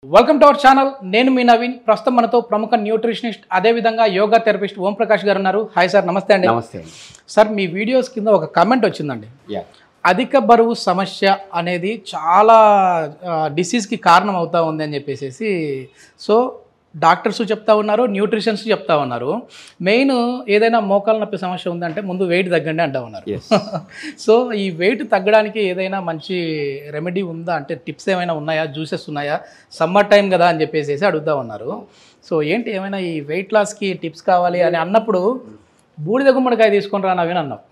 Welcome to our channel. నేను మీ నవీన్. ప్రస్తుతం మనతో ప్రముఖ న్యూట్రిషనిస్ట్ అదేవిధంగా యోగా థెరపిస్ట్ ఓం ప్రకాష్ గారు ఉన్నారు. హాయ్ సార్, నమస్తే అండి. నమస్తే సార్, మీ వీడియోస్ కింద ఒక కామెంట్ వచ్చిందండి. యా అధిక బరువు సమస్య అనేది చాలా డిసీజ్కి కారణం అవుతా ఉంది అని చెప్పేసి సో డాక్టర్స్ చెప్తా ఉన్నారు, న్యూట్రిషన్స్ చెప్తా ఉన్నారు. మెయిన్ ఏదైనా మోకాలు నొప్పి సమస్య ఉందంటే ముందు వెయిట్ తగ్గండి అంటా ఉన్నారు. సో ఈ వెయిట్ తగ్గడానికి ఏదైనా మంచి రెమెడీ ఉందా, అంటే టిప్స్ ఏమైనా ఉన్నాయా, జ్యూసెస్ ఉన్నాయా, సమ్మర్ టైం కదా అని చెప్పేసి అడుగుతా ఉన్నారు. సో ఏంటి, ఏమైనా ఈ వెయిట్ లాస్కి టిప్స్ కావాలి అని అన్నప్పుడు బూడిద గుమ్మడికాయ తీసుకొని రా నవీన్ అన్నావు.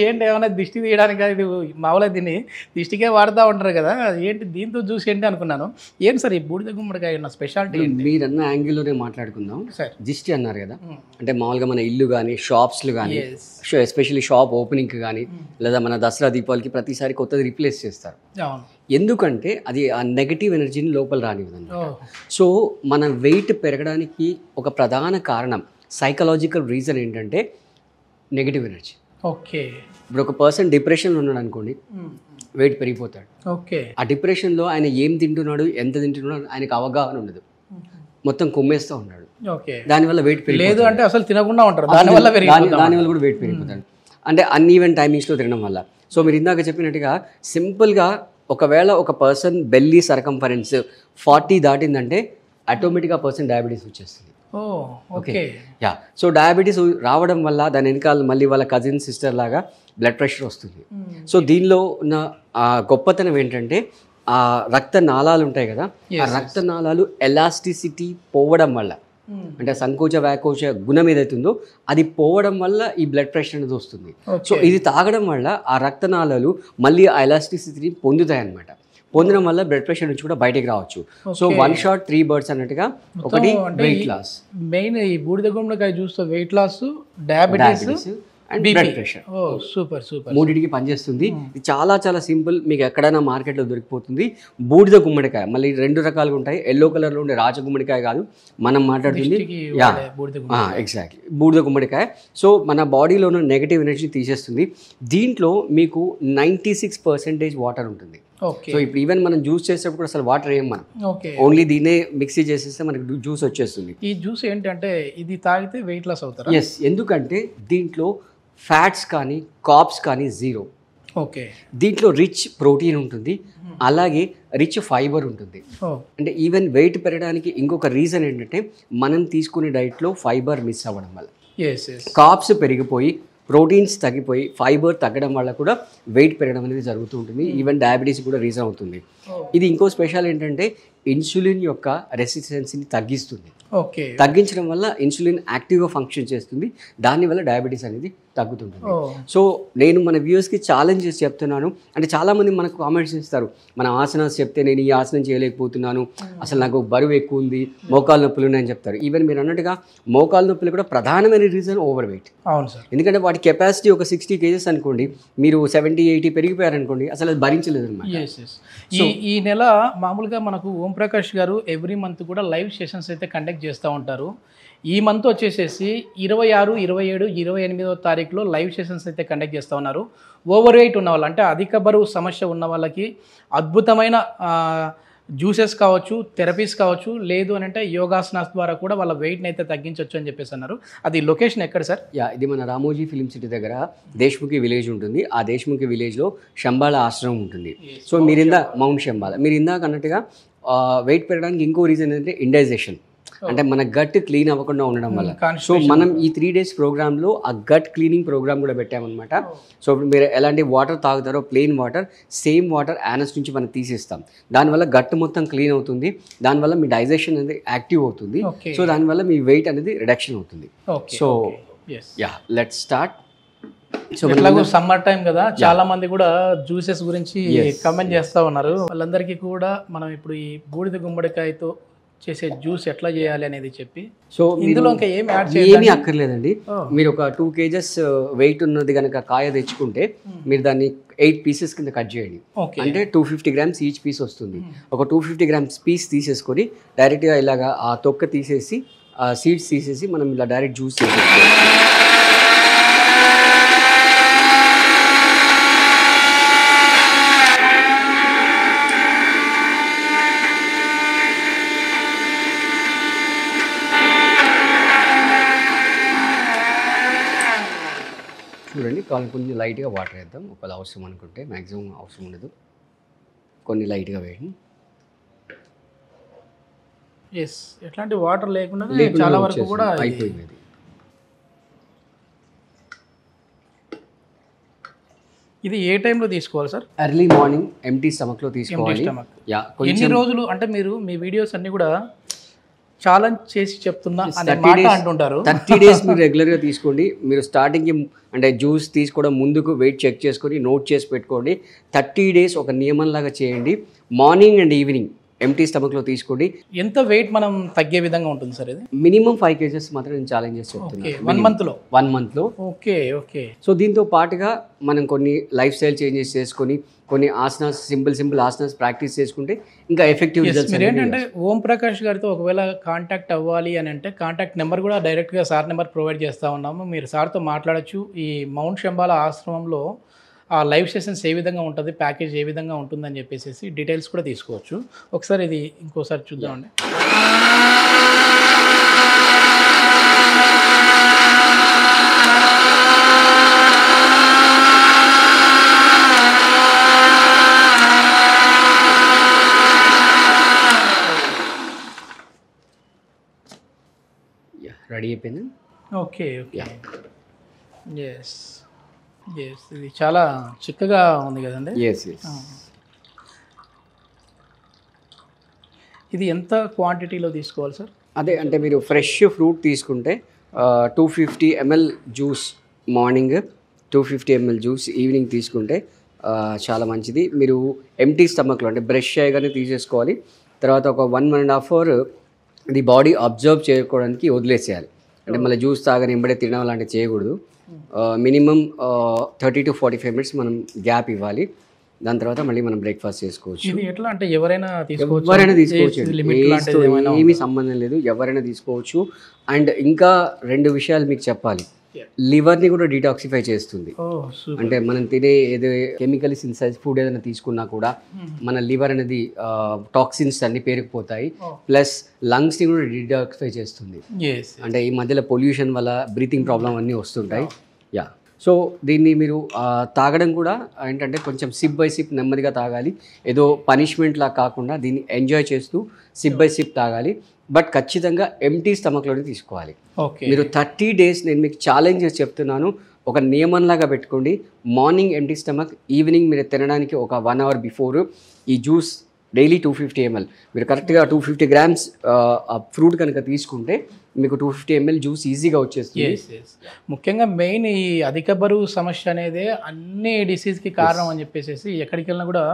ఏంటి, ఏమైనా దిష్టి తీయడానికి ఇది మామూలుగా దీన్ని దిష్టికే వాడుతూ ఉంటారు కదా, ఏంటి దీంతో చూసి ఏంటి అనుకున్నాను. ఏంటి సార్ ఈ బూడిద గుమ్మడికాయ ఉన్న స్పెషాలిటీ ఏంటి? మీరు అన్న యాంగిల్లోనే మాట్లాడుకుందాం. సార్ దిష్టి అన్నారు కదా, అంటే మామూలుగా మన ఇల్లు కానీ షాప్స్లు కానీ ఎస్పెషల్లీ షాప్ ఓపెనింగ్కి కానీ లేదా మన దసరా దీపావళికి ప్రతిసారి కొత్తది రీప్లేస్ చేస్తారు. అవును. ఎందుకంటే అది ఆ నెగటివ్ ఎనర్జీని లోపల రానివ్వదండి. సో మన వెయిట్ పెరగడానికి ఒక ప్రధాన కారణం, సైకలాజికల్ రీజన్ ఏంటంటే నెగటివ్ ఎనర్జీ. ఓకే. ఇప్పుడు ఒక పర్సన్ డిప్రెషన్లో ఉన్నాడు అనుకోండి, వెయిట్ పెరిగిపోతాడు. ఓకే. ఆ డిప్రెషన్లో ఆయన ఏం తింటున్నాడు, ఎంత తింటున్నాడు ఆయనకు అవగాహన ఉండదు, మొత్తం కుమ్మేస్తూ ఉన్నాడు. ఓకే. దానివల్ల వెయిట్ లేదు అంటే అసలు తినకుండా ఉంటారు, దానివల్ల దానివల్ల కూడా వెయిట్ పెరిగిపోతాడు. అంటే అన్ఈవెన్ టైమింగ్స్లో తినడం వల్ల. సో మీరు ఇందాక చెప్పినట్టుగా సింపుల్గా ఒకవేళ ఒక పర్సన్ బెల్లీ సర్కంఫరెన్స్ 40 దాటిందంటే ఆటోమేటిక్గా పర్సన్ డయాబెటీస్ వచ్చేస్తుంది. ఓకే. యా. సో డయాబెటీస్ రావడం వల్ల దాని వెనకాల మళ్ళీ వాళ్ళ కజిన్ సిస్టర్ లాగా బ్లడ్ ప్రెషర్ వస్తుంది. సో దీనిలో ఉన్న గొప్పతనం ఏంటంటే ఆ రక్త నాళాలు ఉంటాయి కదా, ఆ రక్త నాళాలు ఎలాస్టిసిటీ పోవడం వల్ల, అంటే సంకోచ వ్యాకోచ గుణం ఏదైతుందో అది పోవడం వల్ల ఈ బ్లడ్ ప్రెషర్ అనేది వస్తుంది. సో ఇది తాగడం వల్ల ఆ రక్తనాళాలు మళ్ళీ ఆ ఎలాస్టిసిటీని పొందుతాయి అన్నమాట. పొందడం వల్ల బ్లడ్ ప్రెషర్ నుంచి కూడా బయటకు రావచ్చు. సో 1 shot 3 birds అన్నట్టుగా, ఒకటి వెయిట్ లాస్, మెయిన్ ఈ బూడిద గుమ్మడికాయ చూస్తే weight loss, diabetes and blood pressure, super super మూడింటికి పనిచేస్తుంది. ఇది చాలా చాలా సింపుల్, మీకు ఎక్కడైనా మార్కెట్లో దొరికిపోతుంది. బూడిద గుమ్మడికాయ మళ్ళీ 2 రకాలుగా ఉంటాయి. ఎల్లో కలర్లో ఉండే రాజ గుమ్మడికాయ కాదు మనం మాట్లాడుతుంది, ఎగ్జాక్ట్లీ బూడిద గుమ్మడికాయ. సో మన బాడీలో ఉన్న నెగటివ్ ఎనర్జీ తీసేస్తుంది. దీంట్లో మీకు 96% వాటర్ ఉంటుంది. సో ఇప్పుడు ఈవెన్ మనం జ్యూస్ చేసేటప్పుడు కూడా అసలు వాటర్ వేయం మనం, ఓన్లీ దీన్నే మిక్సీ చేసేస్తే మనకి జ్యూస్ వచ్చేస్తుంది. ఈ జ్యూస్ ఏంటంటే ఇది తాగితే వెయిట్ లాస్ అవుతారా? ఎస్, ఎందుకంటే దీంట్లో ఫ్యాట్స్ కానీ కార్బ్స్ కానీ జీరో. ఓకే. దీంట్లో రిచ్ ప్రోటీన్ ఉంటుంది, అలాగే రిచ్ ఫైబర్ ఉంటుంది. అంటే ఈవెన్ వెయిట్ పెరగడానికి ఇంకొక రీజన్ ఏంటంటే మనం తీసుకునే డైట్లో ఫైబర్ మిస్ అవ్వడం వల్ల, కార్బ్స్ పెరిగిపోయి ప్రోటీన్స్ తగ్గిపోయి ఫైబర్ తగ్గడం వల్ల కూడా వెయిట్ పెరగడం అనేది జరుగుతూ ఉంటుంది. ఈవెన్ డయాబెటీస్ కూడా రీజన్ అవుతుంది. ఇది ఇంకో స్పెషల్ ఏంటంటే ఇన్సులిన్ యొక్క రెసిస్టెన్సీని తగ్గిస్తుంది. తగ్గించడం వల్ల ఇన్సులిన్ యాక్టివ్గా ఫంక్షన్ చేస్తుంది, దానివల్ల డయాబెటీస్ అనేది తగ్గుతుంటుంది. సో నేను మన వ్యూవర్స్కి ఛాలెంజ్ చేసి చెప్తున్నాను. అంటే చాలామంది మనకు కామెంట్స్ ఇస్తారు, మన ఆసనాస్ చెప్తే నేను ఈ ఆసనం చేయలేకపోతున్నాను, అసలు నాకు బరువు ఎక్కువ ఉంది, మోకాలు నొప్పులు ఉన్నాయని చెప్తారు. ఈవెన్ మీరు అన్నట్టుగా మోకాలు నొప్పులు కూడా ప్రధానమైన రీజన్ ఓవర్ వెయిట్. అవును సార్. ఎందుకంటే వాటి కెపాసిటీ ఒక 60 kgs అనుకోండి, మీరు 70-80 పెరిగిపోయారనుకోండి, అసలు అది భరించలేదు అనమాట. ఈ నెల మామూలుగా మనకు ఓం ప్రకాష్ గారు ఎవ్రీ మంత్ కూడా లైవ్ సెషన్స్ అయితే కండక్ట్ చేస్తూ ఉంటారు. ఈ మంత్ వచ్చేసేసి 26, 27, 28వ తారీఖులో లైవ్ సెషన్స్ అయితే కండక్ట్ చేస్తూ ఉన్నారు. ఓవర్ వెయిట్ ఉన్న వాళ్ళు, అంటే అధిక బరువు సమస్య ఉన్న వాళ్ళకి అద్భుతమైన జ్యూసెస్ కావచ్చు, థెరపీస్ కావచ్చు, లేదు అని అంటే యోగాసనాస్ ద్వారా కూడా వాళ్ళ వెయిట్ని అయితే తగ్గించవచ్చు అని చెప్పేసి అన్నారు. అది లొకేషన్ ఎక్కడ సార్? ఇది మన రామోజీ ఫిలిం సిటీ దగ్గర దేశ్ముఖి విలేజ్ ఉంటుంది. ఆ దేశ్ముఖి విలేజ్లో శంబాళ ఆశ్రమం ఉంటుంది. So mount Shambhala. మీరు ఇందాక అన్నట్టుగా వెయిట్ పెరగడానికి ఇంకో రీజన్ ఏంటంటే ఇండైజెషన్, అంటే మన గట్ క్లీన్ అవ్వకుండా ఉండడం వల్ల. సో మనం ఈ 3 days ప్రోగ్రాంలో ఆ గట్ క్లీనింగ్ ప్రోగ్రామ్ కూడా పెట్టామన్నమాట. సో ఇప్పుడు మీరు ఎలాంటి వాటర్ తాగుతారో plain water, same water anus నుంచి మనం తీసేస్తాం. దానివల్ల గట్ మొత్తం క్లీన్ అవుతుంది, దానివల్ల మీ డైజెషన్ అనేది యాక్టివ్ అవుతుంది. సో దానివల్ల మీ వెయిట్ అనేది రిడక్షన్ అవుతుంది. So let's start. సో ఎట్లాగో సమ్మర్ టైం కదా, చాలా మంది కూడా జ్యూసెస్ గురించి కమెంట్ చేస్తూ ఉన్నారు. వాళ్ళందరికీ కూడా మనం ఇప్పుడు ఈ బూడిద గుమ్మడికాయతో చేసే జ్యూస్ ఎట్లా చేయాలి అనేది చెప్పి, సో ఇందులో ఇంకా ఏమీ అక్కర్లేదండి. మీరు ఒక 2 kgs వెయిట్ ఉన్నది కనుక కాయ తెచ్చుకుంటే మీరు దాన్ని 8 pieces కింద కట్ చేయండి. అంటే 250 grams ఈచ్ పీస్ వస్తుంది. ఒక 250 grams పీస్ తీసేసుకొని డైరెక్ట్గా ఇలాగా ఆ తొక్క తీసేసి ఆ సీడ్స్ తీసేసి మనం ఇలా డైరెక్ట్ జ్యూస్ చేసేసుకోవచ్చు. కావాలి కొంచెం లైట్గా వాటర్ వేద్దాం ఒకవేళ అవసరం అనుకుంటే, మ్యాక్సిమం అవసరం ఉండదు, కొన్ని లైట్గా వేయండి. ఎస్, ఎట్లాంటి వాటర్ లేకుండా చాలా వరకు కూడా అయిపోయింది అది. ఇది ఏ టైంలో తీసుకోవాలి సార్? ఎర్లీ మార్నింగ్ ఎంటీ స్టమక్లో తీసుకోవాలి. ఎన్ని రోజులు అంటే మీరు మీ వీడియోస్ అన్ని కూడా ఛాలెంజ్ చేసి చెప్తున్నా అనే మాట అంటుంటారు. 30 days మీరు రెగ్యులర్గా తీసుకోండి. మీరు స్టార్టింగ్కి అంటే జ్యూస్ తీసుకోవడం ముందుకు వెయిట్ చెక్ చేసుకొని నోట్ చేసి పెట్టుకోండి. 30 days ఒక నియమంలాగా చేయండి. మార్నింగ్ అండ్ ఈవినింగ్ ఎంటీ స్టమక్లో తీసుకోండి. ఎంత వెయిట్ మనం తగ్గే విధంగా ఉంటుంది సార్ ఇది? మినిమం 5 kgs మాత్రం నేను ఛాలెంజ్ చేసి చెప్తున్నాను. 1 monthలో. Okay okay. సో దీంతో పాటుగా మనం కొన్ని లైఫ్ స్టైల్ చేంజెస్ చేసుకొని కొన్ని ఆసనాస్ సింపుల్ ఆసనాస్ ప్రాక్టీస్ చేసుకుంటే ఇంకా ఎఫెక్టివ్ రిజల్ట్స్. మీరు ఏంటంటే ఓం ప్రకాష్ గారితో ఒకవేళ కాంటాక్ట్ అవ్వాలి అని అంటే కాంటాక్ట్ నెంబర్ కూడా డైరెక్ట్గా సార్ నెంబర్ ప్రొవైడ్ చేస్తూ ఉన్నాము. మీరు సార్తో మాట్లాడచ్చు. ఈ మౌంట్ శంబాల ఆశ్రమంలో ఆ లైవ్ సెషన్స్ ఏ విధంగా ఉంటుంది, ప్యాకేజ్ ఏ విధంగా ఉంటుందని చెప్పేసి డీటెయిల్స్ కూడా తీసుకోవచ్చు. ఒకసారి ఇది ఇంకోసారి చూద్దామండి. రెడీ అయిపోయింది. Okay okay. ఎస్ ఎస్, ఇది చాలా చిక్కగా ఉంది కదండి. ఇది ఎంత క్వాంటిటీలో తీసుకోవాలి సార్? అదే అంటే మీరు ఫ్రెష్ ఫ్రూట్ తీసుకుంటే 250 ml juice morning, 250 ml juice evening తీసుకుంటే చాలా మంచిది. మీరు ఎంటీ స్టమక్లో అంటే బ్రష్ చేయగానే తీసేసుకోవాలి. తర్వాత ఒక 1.5 hour ఇది బాడీ అబ్జర్వ్ చేసుకోవడానికి వదిలేసేయాలి. అంటే మళ్ళీ జ్యూస్ తాగని ఎంబడే తినడం లాంటివి చేయకూడదు. మినిమం 30 to 45 minutes మనం గ్యాప్ ఇవ్వాలి. దాని తర్వాత మళ్ళీ మనం బ్రేక్ఫాస్ట్ చేసుకోవచ్చు. ఇది ఎట్లా అంటే ఎవరైనా తీసుకోవచ్చు, ఏమీ సంబంధం లేదు, ఎవరైనా తీసుకోవచ్చు. అండ్ ఇంకా 2 విషయాలు మీకు చెప్పాలి. లివర్ని కూడా డీటాక్సిఫై చేస్తుంది. అంటే మనం తినే ఏదో కెమికల్ సిన్సైజ్ ఫుడ్ ఏదైనా తీసుకున్నా కూడా మన లివర్ అనేది టాక్సిన్స్ అన్ని పేరుకుపోతాయి. ప్లస్ లంగ్స్ని కూడా డీటాక్సిఫై చేస్తుంది. అంటే ఈ మధ్యలో పొల్యూషన్ వల్ల బ్రీతింగ్ ప్రాబ్లం అన్నీ వస్తుంటాయి. సో దీన్ని మీరు తాగడం కూడా ఏంటంటే కొంచెం సిప్ బై సిప్ నెమ్మదిగా తాగాలి. ఏదో పనిష్మెంట్లా కాకుండా దీన్ని ఎంజాయ్ చేస్తూ సిప్ బై సిప్ తాగాలి. బట్ ఖచ్చితంగా ఎంటీ స్టమక్లోనే తీసుకోవాలి. మీరు 30 days నేను మీకు ఛాలెంజ్ చేసి చెప్తున్నాను, ఒక నియమంలాగా పెట్టుకోండి. మార్నింగ్ ఎంటీ స్టమక్, ఈవినింగ్ మీరు తినడానికి ఒక 1 hour బిఫోర్ ఈ జ్యూస్ డైలీ 250 ml. మీరు కరెక్ట్గా 250 grams ఫ్రూట్ కనుక తీసుకుంటే మీకు 250 ml జ్యూస్ ఈజీగా వచ్చేస్తుంది. ముఖ్యంగా మెయిన్ ఈ అధిక బరువు సమస్య అనేది అన్ని డిసీజ్కి కారణం అని చెప్పేసి ఎక్కడికి వెళ్ళినా కూడా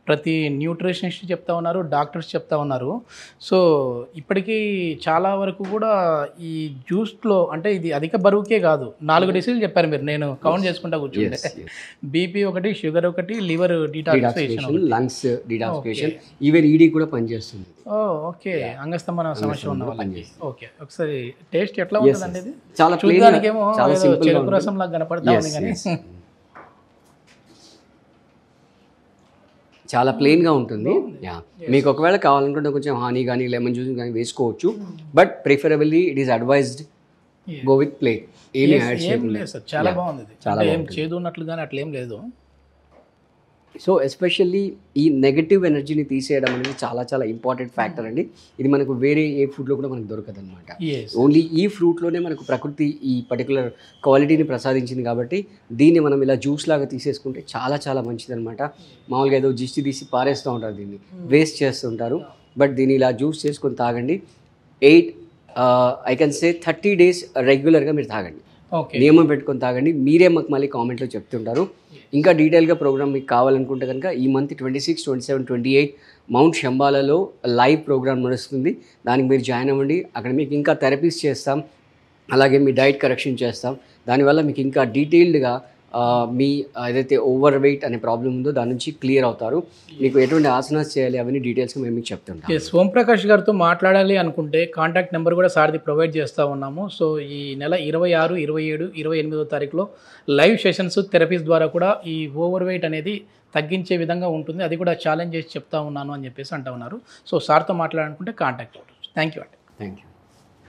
ప్రతి న్యూట్రిషనిస్ట్ చెప్తా ఉన్నారు, డాక్టర్స్ చెప్తా ఉన్నారు. సో ఇప్పటికీ చాలా వరకు కూడా ఈ జ్యూస్లో అంటే ఇది అధిక బరువుకే కాదు, 4 డిసీజులు చెప్పారు మీరు. నేను కౌంట్ చేసుకుంటా కూర్చుంటే బీపీ ఒకటి, షుగర్ ఒకటి, liver detoxification, lungs detoxification, even ED కూడా పనిచేస్తుంది. ఓకే, అంగస్తంభన సమస్య ఉన్న వాళ్ళకి. ఓకే, ఒకసారి టేస్ట్ ఎట్లా ఉంటుందండి? ఇది చాలా చూడడానికేమో చెరుకు రసం లాగా కనపడతా ఉంది కానీ చాలా ప్లెయిన్గా ఉంటుంది. మీకు ఒకవేళ కావాలనుకుంటే కొంచెం హనీ కానీ లెమన్ జ్యూస్ కానీ వేసుకోవచ్చు. But preferably it is advised go with plain. ఏం లేదు సార్, చాలా బాగుంది. ఏం చేదు ఉన్నట్లు కానీ అట్లా ఏం లేదు. సో ఎస్పెషల్లీ ఈ నెగటివ్ ఎనర్జీని తీసేయడం అనేది చాలా చాలా ఇంపార్టెంట్ ఫ్యాక్టర్ అండి. ఇది మనకు వేరే ఏ ఫుడ్లో కూడా మనకు దొరకదు అనమాట. ఓన్లీ ఈ ఫ్రూట్లోనే మనకు ప్రకృతి ఈ పర్టికులర్ క్వాలిటీని ప్రసాదించింది. కాబట్టి దీన్ని మనం ఇలా జ్యూస్ లాగా తీసేసుకుంటే చాలా చాలా మంచిది అనమాట. మామూలుగా ఏదో జిస్టి తీసి పారేస్తూ ఉంటారు, దీన్ని వేస్ట్ చేస్తుంటారు. బట్ దీన్ని ఇలా జ్యూస్ చేసుకొని తాగండి. 30 days రెగ్యులర్గా మీరు తాగండి. నియమం పెట్టుకొని తాగండి. మీరే మాకు మళ్ళీ కామెంట్లో చెప్తుంటారు. ఇంకా డీటెయిల్గా ప్రోగ్రామ్ మీకు కావాలనుకుంటే కనుక ఈ మంత్ 26, 27, 28 మౌంట్ శంబాలలో లైవ్ ప్రోగ్రామ్ నడుస్తుంది. దానికి మీరు జాయిన్ అవ్వండి. అక్కడ మీకు ఇంకా థెరపీస్ చేస్తాం, అలాగే మీ డైట్ కరెక్షన్ చేస్తాం. దానివల్ల మీకు ఇంకా డీటెయిల్డ్గా మీ ఏదైతే ఓవర్ వెయిట్ అనే ప్రాబ్లం ఉందో దాని నుంచి క్లియర్ అవుతారు. మీకు ఎటువంటి ఆసనాస్ చేయాలి అవన్నీ డీటెయిల్స్గా మేము మీకు చెప్తుంటాం. ఓం ప్రకాష్ గారితో మాట్లాడాలి అనుకుంటే కాంటాక్ట్ నెంబర్ కూడా సార్ది ప్రొవైడ్ చేస్తూ ఉన్నాము. సో ఈ నెల 26, 27, 28వ తారీఖులో లైవ్ సెషన్స్ థెరపీస్ ద్వారా కూడా ఈ ఓవర్ వెయిట్ అనేది తగ్గించే విధంగా ఉంటుంది. అది కూడా ఛాలెంజ్ చేసి చెప్తా ఉన్నాను అని చెప్పేసి అంటూ ఉన్నారు. సో సార్తో మాట్లాడాలనుకుంటే కాంటాక్ట్ అవ్వచ్చు. థ్యాంక్ యూ అండి. Thank you.